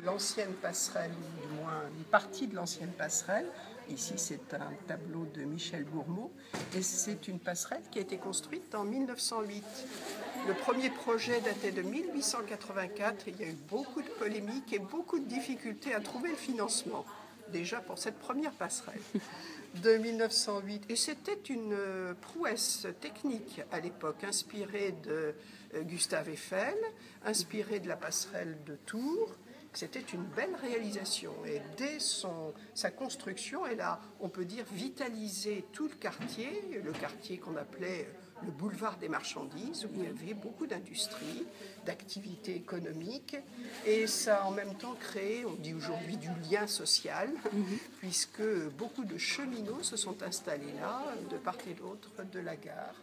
l'ancienne passerelle, ou du moins une partie de l'ancienne passerelle. Ici, c'est un tableau de Michel Bourmeau et c'est une passerelle qui a été construite en 1908. Le premier projet datait de 1884 et il y a eu beaucoup de polémiques et beaucoup de difficultés à trouver le financement, déjà pour cette première passerelle de 1908. Et c'était une prouesse technique à l'époque, inspirée de Gustave Eiffel, inspirée de la passerelle de Tours. C'était une belle réalisation et dès sa construction, elle a, on peut dire, vitalisé tout le quartier qu'on appelait le boulevard des marchandises, où il y avait beaucoup d'industries, d'activités économiques, et ça a en même temps créé, on dit aujourd'hui, du lien social, puisque beaucoup de cheminots se sont installés là, de part et d'autre de la gare.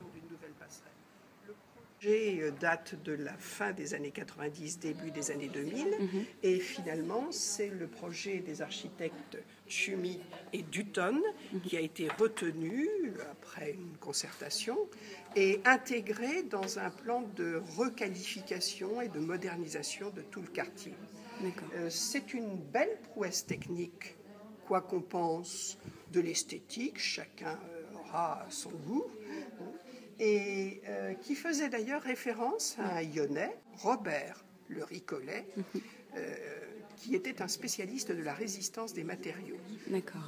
Une nouvelle passerelle. Le projet date de la fin des années 90, début des années 2000, et finalement c'est le projet des architectes Tschumi et Dutton qui a été retenu après une concertation et intégré dans un plan de requalification et de modernisation de tout le quartier. C'est une belle prouesse technique, quoi qu'on pense de l'esthétique, chacun aura son goût, et qui faisait d'ailleurs référence à un Lyonnais, Robert Le Ricollet, qui était un spécialiste de la résistance des matériaux.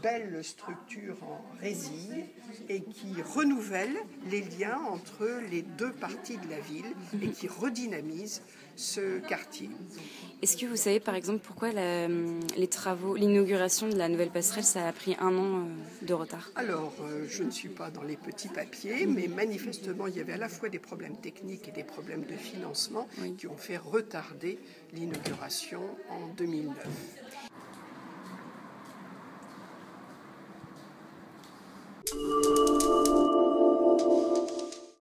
Belle structure en résille et qui renouvelle les liens entre les deux parties de la ville et qui redynamise ce quartier. Est-ce que vous savez par exemple pourquoi les travaux, l'inauguration de la nouvelle passerelle, ça a pris 1 an de retard? Alors, je ne suis pas dans les petits papiers, mais manifestement, il y avait à la fois des problèmes techniques et des problèmes de financement qui ont fait retarder l'inauguration en 2009.